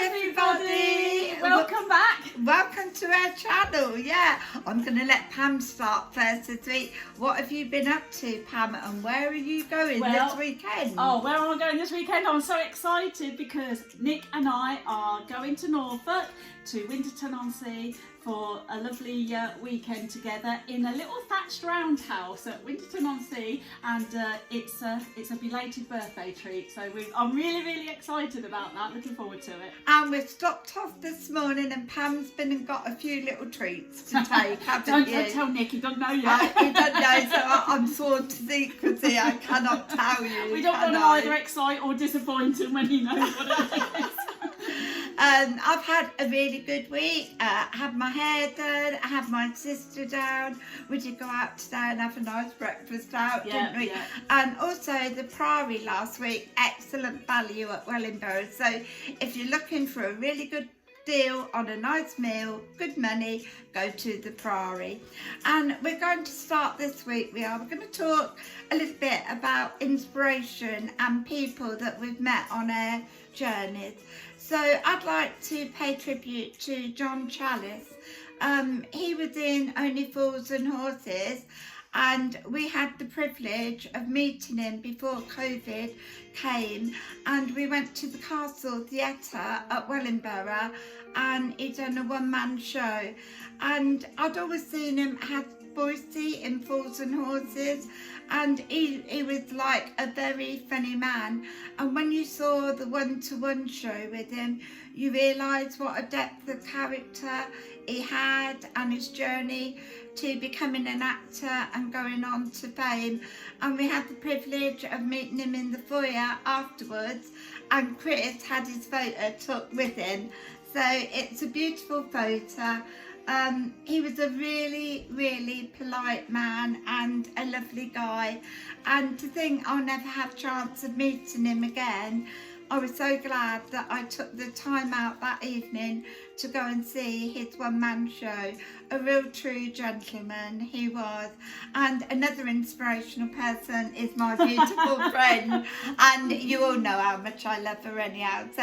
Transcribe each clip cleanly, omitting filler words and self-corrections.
everybody. Welcome back. Welcome to our channel. Yeah, I'm going to let Pam start first this week. What have you been up to, Pam, and where are you going this weekend? Oh, where am I going this weekend? I'm so excited because Nick and I are going to Norfolk, to Winterton-on-Sea, for a lovely weekend together in a little thatched roundhouse at Winterton-on-Sea, and it's a belated birthday treat, so I'm really excited about that. Looking forward to it. And we've stopped off this morning, and Pam's been and got a few little treats to take, haven't you? Don't tell Nick, he doesn't know yet. He doesn't know, so I'm sworn to secrecy. I cannot tell you. We don't want to either excite or disappoint him when he knows what it is. I've had a really good week. I had my hair done, I had my sister down. We did go out today and have a nice breakfast out, didn't we? Yeah. And also the Priory last week, excellent value at Wellingborough. So if you're looking for a really good deal on a nice meal, good money, go to the Priory. And we're going to start this week. We're going to talk a little bit about inspiration and people that we've met on our journeys. So I'd like to pay tribute to John Challis. He was in Only Fools and Horses, and we had the privilege of meeting him before COVID came, and we went to the Castle Theatre at Wellingborough, and he'd done a one-man show, and I'd always seen him had Boise in Fools and Horses, and he was like a very funny man, and when you saw the one-to-one show with him, you realise what a depth of character he had and his journey to becoming an actor and going on to fame. And we had the privilege of meeting him in the foyer afterwards, and Chris had his photo took with him, so it's a beautiful photo. He was a really polite man and a lovely guy, and to think I'll never have a chance of meeting him again, I was so glad that I took the time out that evening to go and see his one-man show. A real true gentleman he was. And another inspirational person is my beautiful friend, and you all know how much I love her anyhow. So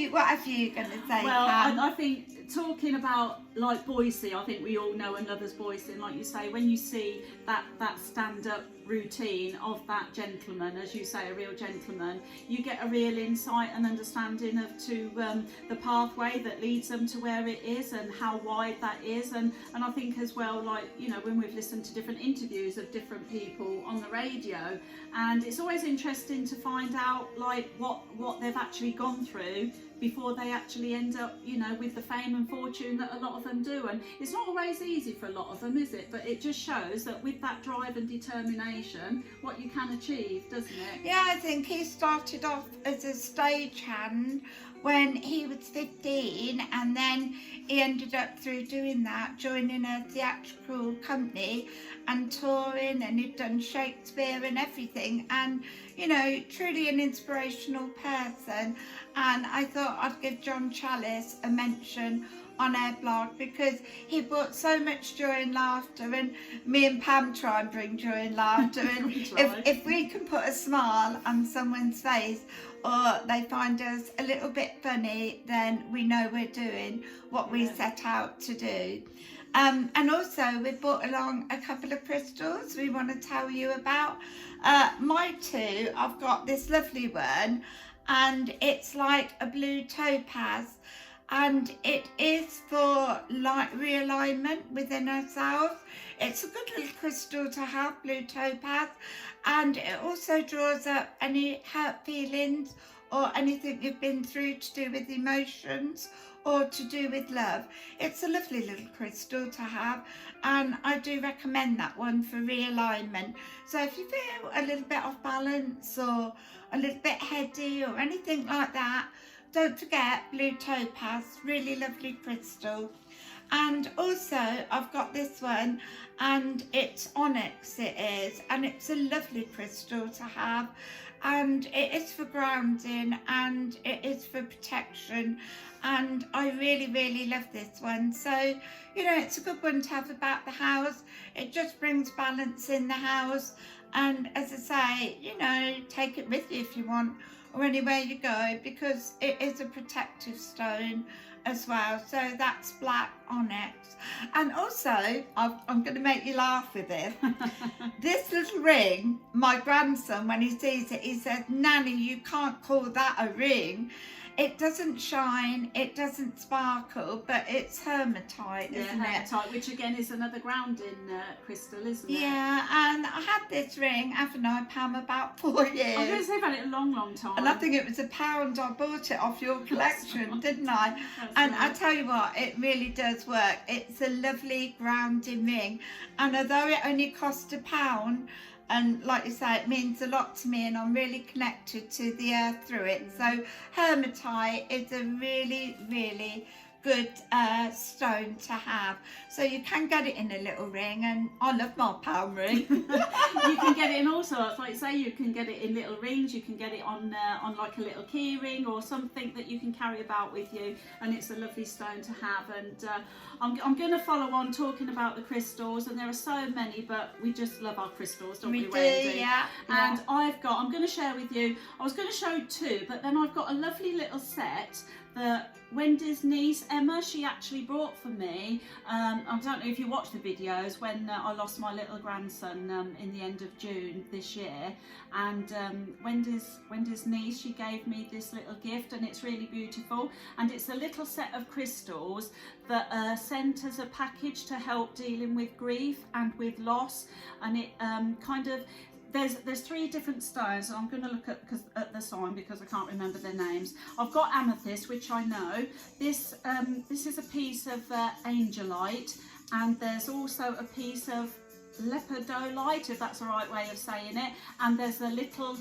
what have you going to say, Well, Pam? I think talking about like Boise, I think we all know and love as Boise, and like you say, when you see that stand-up routine of that gentleman, as you say, a real gentleman, you get a real insight and understanding of the pathway that leads them to where it is and how wide that is. And I think as well, like, you know, when we've listened to different interviews of different people on the radio, and it's always interesting to find out like what they've actually gone through before they actually end up, you know, with the fame and fortune that a lot of them do. And it's not always easy for a lot of them, is it? But it just shows that with that drive and determination, what you can achieve, doesn't it? Yeah, I think he started off as a stagehand when he was 15, and then he ended up, through doing that, joining a theatrical company and touring, and he'd done Shakespeare and everything, and you know, truly an inspirational person. And I thought I'd give John Challis a mention on our blog because he brought so much joy and laughter, and me and Pam try and bring joy and laughter, and if we can put a smile on someone's face or they find us a little bit funny, then we know we're doing what we set out to do. And also we brought along a couple of crystals we want to tell you about. My two, I've got this lovely one, and it's like a blue topaz, and it is for like realignment within ourselves. It's a good little crystal to have, blue topaz, and it also draws up any hurt feelings or anything you've been through to do with emotions or to do with love. It's a lovely little crystal to have, and I do recommend that one for realignment. So if you feel a little bit off balance or a little bit heady or anything like that, don't forget blue topaz, really lovely crystal. And also I've got this one, and it's onyx, it is, and it's a lovely crystal to have, and it is for grounding and it is for protection, and I really love this one. So you know, it's a good one to have about the house. It just brings balance in the house, and as I say, you know, take it with you if you want, or anywhere you go, because it is a protective stone as well. So that's black onyx. And also, I'm going to make you laugh with this. This little ring, my grandson, when he sees it, he says, "Nanny, you can't call that a ring. It doesn't shine, it doesn't sparkle, but it's hematite, isn't hematite, which again is another grounding crystal, isn't it? Yeah, and I had this ring, haven't I, Pam, about 4 years. I was going to say about it a long, long time. And I think it was £1 I bought it off your collection, didn't I? And I tell you what, it really does work. It's a lovely grounding ring. And although it only cost £1, and like you say, it means a lot to me, and I'm really connected to the earth through it. So hematite is a really, really good stone to have. So you can get it in a little ring, and I love my pound ring. You can get it in all sorts. Like say, you can get it in little rings. You can get it on like a little key ring or something that you can carry about with you, and it's a lovely stone to have. And I'm going to follow on talking about the crystals, and there are so many, but we just love our crystals, don't we, Wendy? Yeah. And I'm going to share with you, I was going to show 2, but then I've got a lovely little set that Wendy's niece Emma, she actually brought for me. I don't know if you watched the videos when I lost my little grandson in the end of June this year, and Wendy's niece, she gave me this little gift, and it's really beautiful, and it's a little set of crystals that are sent as a package to help dealing with grief and with loss. And it kind of, there's 3 different stones. I'm going to look at the sign because I can't remember their names. I've got amethyst, which I know. This is a piece of angelite, and there's also a piece of lepidolite, if that's the right way of saying it, and there's a little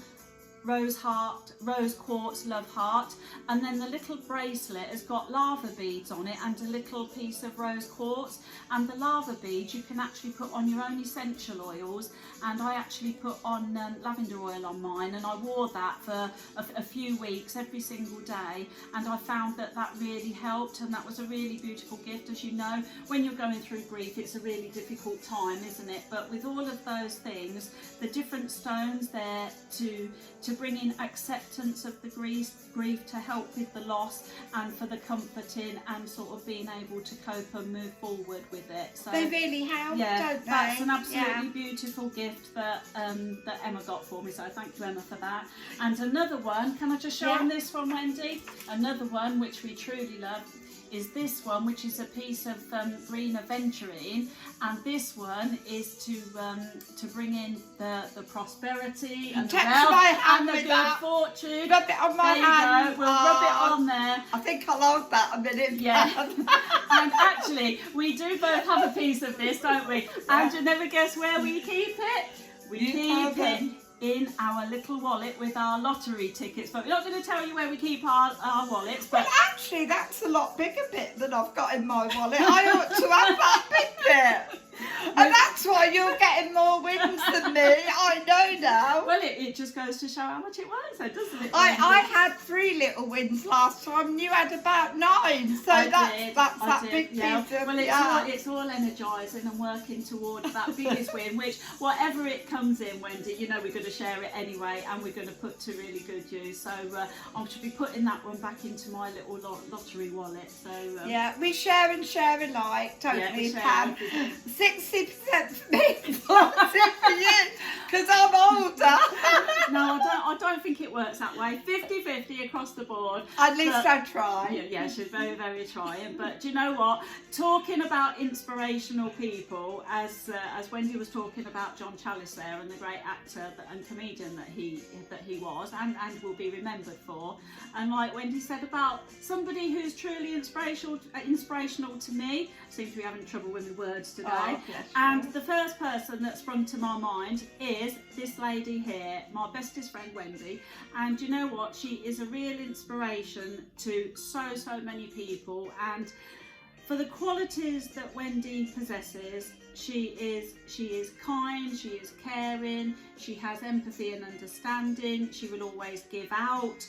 rose quartz love heart, and then the little bracelet has got lava beads on it and a little piece of rose quartz. And the lava beads you can actually put on your own essential oils, and I actually put on lavender oil on mine, and I wore that for a few weeks every single day, and I found that really helped, and that was a really beautiful gift. As you know, when you're going through grief, it's a really difficult time, isn't it? But with all of those things, the different stones there to bring in acceptance of the grief, to help with the loss, and for the comforting and sort of being able to cope and move forward with it. So they really help, don't they? That's an absolutely beautiful gift that Emma got for me, so thank you, Emma, for that. And another one, can I just show them this one, Wendy? Another one which we truly love is this one, which is a piece of green aventurine, and this one is to bring in the prosperity and the wealth and the good fortune. Rub it on my hand. We'll rub it on there. I think I'll hold that a minute. Yeah. And actually, we do both have a piece of this, don't we? And you never guess where we keep it? We keep it in our little wallet with our lottery tickets, but we're not going to tell you where we keep our wallets. But well, actually, that's a lot bigger bit than I've got in my wallet. I ought to have that big bit. And that's why you're getting more wins than me. I know now. Well, it just goes to show how much it works, though, doesn't it? I had 3 little wins last time, and you had about 9. So that's that big piece of, well, it's all energising and working towards that biggest win, which, whatever it comes in, Wendy, you know we're going to share it anyway, and we're going to put to really good use. So I should be putting that one back into my little lottery wallet. So yeah, we share and share alike, don't we, Pam? 60% for me, 40% for you, because I'm older. No, I don't think it works that way. 50-50 across the board. At least I try. Yeah, she's very, very trying. But do you know what? Talking about inspirational people, as Wendy was talking about John Challis there, and the great actor and comedian that he was and will be remembered for, and like Wendy said about somebody who's truly inspirational to me. I seem to be having trouble with my words today. Oh, yes, and the first person that sprung to my mind is this lady here, my bestest friend Wendy. And you know what? She is a real inspiration to so many people. And for the qualities that Wendy possesses, she is kind, she is caring, she has empathy and understanding, she will always give out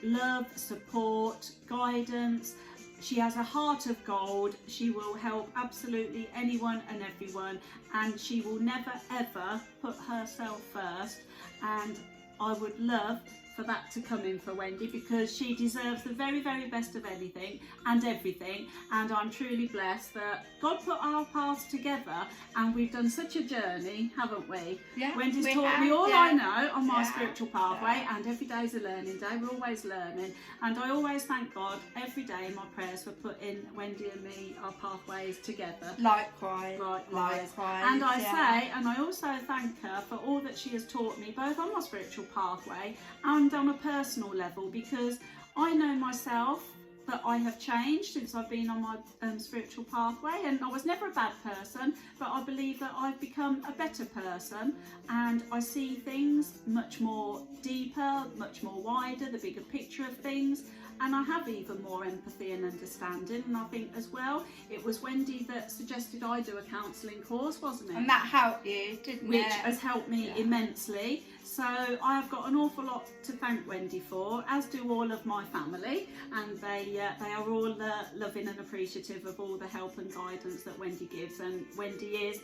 love, support, guidance. She has a heart of gold. She will help absolutely anyone and everyone, and she will never ever put herself first. And I would love for that to come in for Wendy, because she deserves the very, very best of anything and everything. And I'm truly blessed that God put our paths together, and we've done such a journey, haven't we? Yeah, Wendy's we taught have, me all yeah. I know on my Yeah, spiritual pathway, and every day's a learning day. We're always learning, and I always thank God every day in my prayers for putting Wendy and me, our pathways together. Likewise. Likewise. Likewise. And I yeah. say, and I also thank her for all that she has taught me, both on my spiritual pathway and on a personal level, because I know myself that I have changed since I've been on my spiritual pathway, and I was never a bad person, but I believe that I've become a better person, and I see things much more deeper, much more wider, the bigger picture of things. And I have even more empathy and understanding. And I think as well, it was Wendy that suggested I do a counselling course, wasn't it? And that helped you, didn't Which it? has helped me immensely. So I have got an awful lot to thank Wendy for, as do all of my family, and they are all loving and appreciative of all the help and guidance that Wendy gives. And Wendy is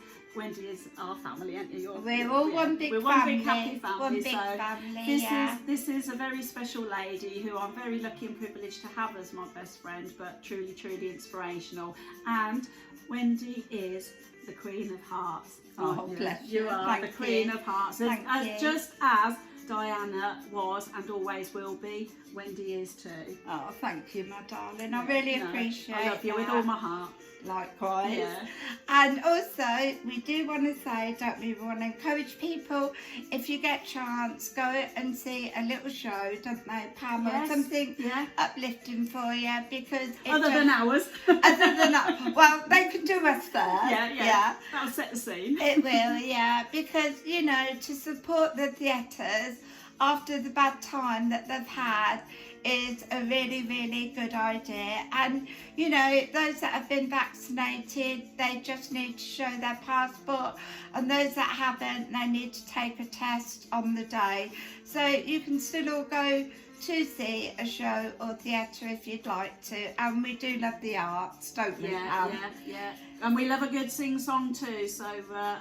our family, aren't you? We're all one big We're family. one big happy family. One big so family, this is a very special lady who I'm very lucky and privileged to have as my best friend, but truly, truly inspirational. And Wendy is the Queen of Hearts. Oh, bless you. You are Thank the Queen you. of Hearts. Thank you. Just as Diana was and always will be, Wendy is too. Oh, thank you, my darling. I really appreciate it. I love you with all my heart. Likewise. Yeah. And also, we do want to say, don't we want to encourage people, if you get a chance, go and see a little show, don't they, Pam, or Yes. something Yeah. uplifting for you, because it Other than ours. other than that, well, they can do us first. Yeah. That'll set the scene. It will, yeah, because, you know, to support the theatres after the bad time that they've had is a really, really good idea. And, you know, those that have been vaccinated, they just need to show their passport, and those that haven't, they need to take a test on the day. So you can still all go to see a show or theatre if you'd like to, and we do love the arts, don't we? Yeah. And we love a good sing-song too, so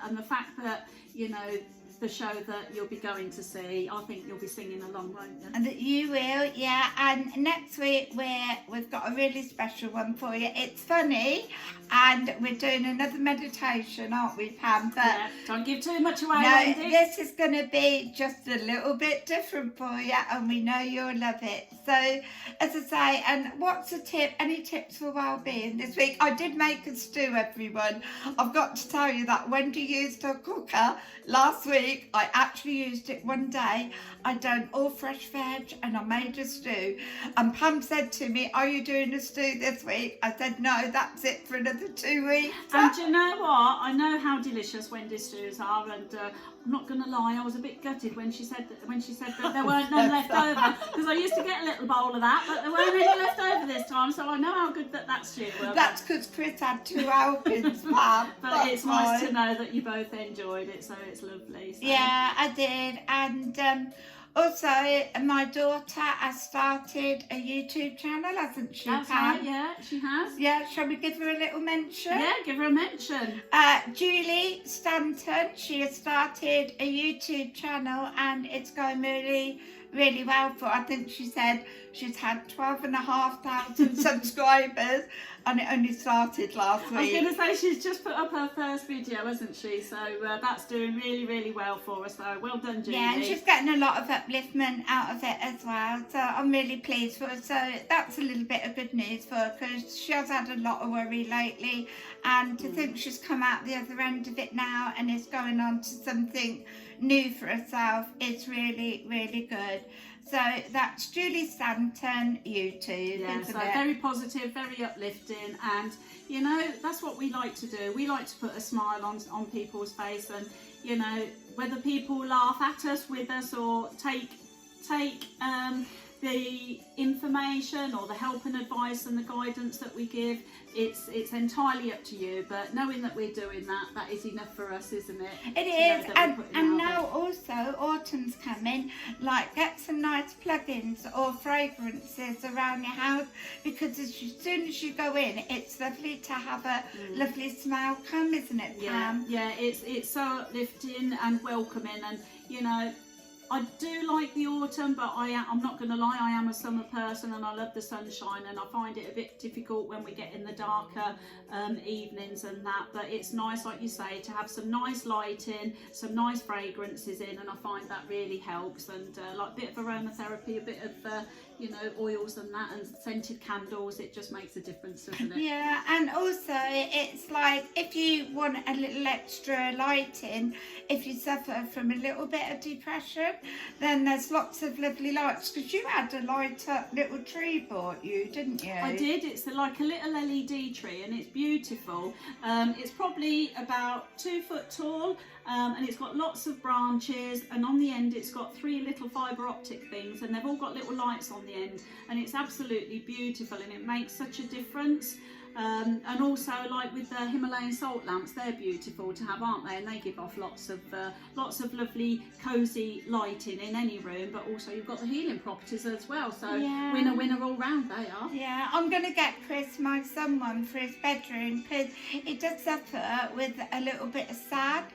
and the fact that, you know, the show that you'll be going to see, I think you'll be singing along, won't you? And that you will, yeah. And next week we've got a really special one for you. It's funny, and we're doing another meditation, aren't we, Pam? But yeah, don't give too much away, no, Wendy. this is going to be just a little bit different for you, and we know you'll love it. So, as I say, and what's a tip? Any tips for well-being this week? I did make a stew, everyone. I've got to tell you that Wendy used her cooker last week. I actually used it one day. I done all fresh veg and I made a stew. And Pam said to me, "Are you doing a stew this week?" I said, "No, that's it for another 2 weeks." And do you know what? I know how delicious Wendy's stews are, and I'm not going to lie, I was a bit gutted when she said that there weren't none left over, because I used to get a little bowl of that, but there weren't any left over this time, so I know how good that stew was. That's because Chris had 2 helpings, Pam. But it's nice to know that you both enjoyed it, so it's lovely. So. Yeah, I did. And also, my daughter has started a YouTube channel, hasn't she, That's Pam? right, yeah, she has. Yeah, shall we give her a little mention? Yeah, give her a mention. Julie Stanton, she has started a YouTube channel, and it's going really, really well for her. I think she said she's had 12,500 subscribers, and it only started last week. I was going to say, she's just put up her first video, hasn't she? So that's doing really, really well for her. So well done, Julie. Yeah, and she's getting a lot of upliftment out of it as well. So I'm really pleased for her. So that's a little bit of good news for her, because she has had a lot of worry lately. And to think she's come out the other end of it now and is going on to something new for herself is really, really good. So that's Julie Stanton YouTube, Yeah, isn't so it? very positive, very uplifting, and you know, that's what we like to do. We like to put a smile on people's face, and you know, whether people laugh at us, with us, or take the information or the help and advice and the guidance that we give, it's entirely up to you. But knowing that we're doing that is enough for us, isn't it? It is, and now also autumn's coming. Like, get some nice plugins or fragrances around your house, because as soon as you go in, it's lovely to have a lovely smell come, isn't it, Pam? Yeah, it's so uplifting and welcoming, and you know, I do like the autumn, but I'm not going to lie, I am a summer person and I love the sunshine, and I find it a bit difficult when we get in the darker evenings and that, but it's nice, like you say, to have some nice lighting, some nice fragrances in, and I find that really helps, and like a bit of aromatherapy, a bit of you know, oils and that, and scented candles, it just makes a difference, doesn't it? Yeah, and also it's like if you want a little extra lighting, if you suffer from a little bit of depression, then there's lots of lovely lights, because you had a light up little tree bought you, didn't you? I did. It's like a little LED tree, and it's beautiful. It's probably about 2 foot tall, and it's got lots of branches, and on the end it's got 3 little fibre optic things, and they've all got little lights on the end, and it's absolutely beautiful, and it makes such a difference. And also, like with the Himalayan salt lamps, they're beautiful to have, aren't they? And they give off lots of lovely cosy lighting in any room, but also you've got the healing properties as well, so Yeah. winner all round they are. Yeah, I'm going to get Chris, my son, one for his bedroom, because he does suffer with a little bit of sad,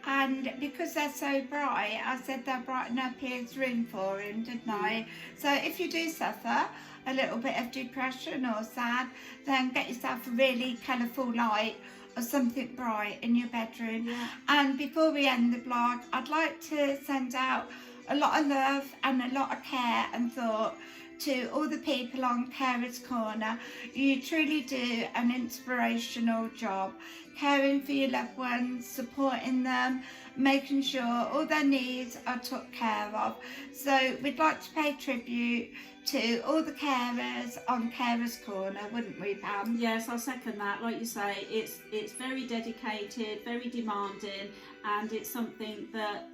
and because they're so bright, I said they'll brighten up his room for him, didn't I? So if you do suffer a little bit of depression or sad, then get yourself a really colourful light or something bright in your bedroom. Yeah. And before we end the blog, I'd like to send out a lot of love and a lot of care and thought to all the people on Carers Corner. You truly do an inspirational job, caring for your loved ones, supporting them, making sure all their needs are took care of. So we'd like to pay tribute to all the carers on Carers Corner, wouldn't we, Pam? Yes, I second that. Like you say, it's very dedicated, very demanding, and it's something that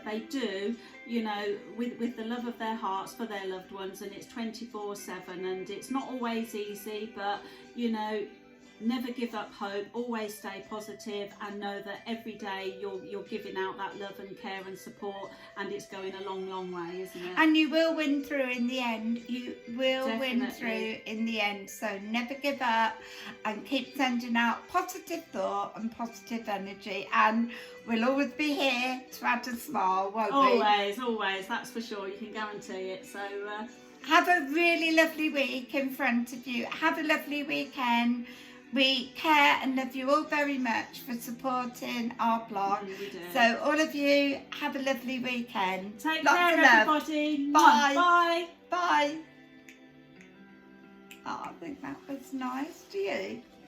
they do, you know, with the love of their hearts for their loved ones, and it's 24/7, and it's not always easy, but you know, never give up hope, always stay positive, and know that every day you're giving out that love and care and support, and it's going a long way, isn't it? And you will win through in the end. You will win Definitely. through in the end. So never give up, and keep sending out positive thought and positive energy, and we'll always be here to add a smile, won't we? Always, that's for sure, you can guarantee it. So Have a really lovely week in front of you. Have a lovely weekend. We care and love you all very much for supporting our blog. we do. So all of you, have a lovely weekend. Take Lots care, of love. everybody. Bye. Bye. Bye. Oh, I think that was nice. Do you?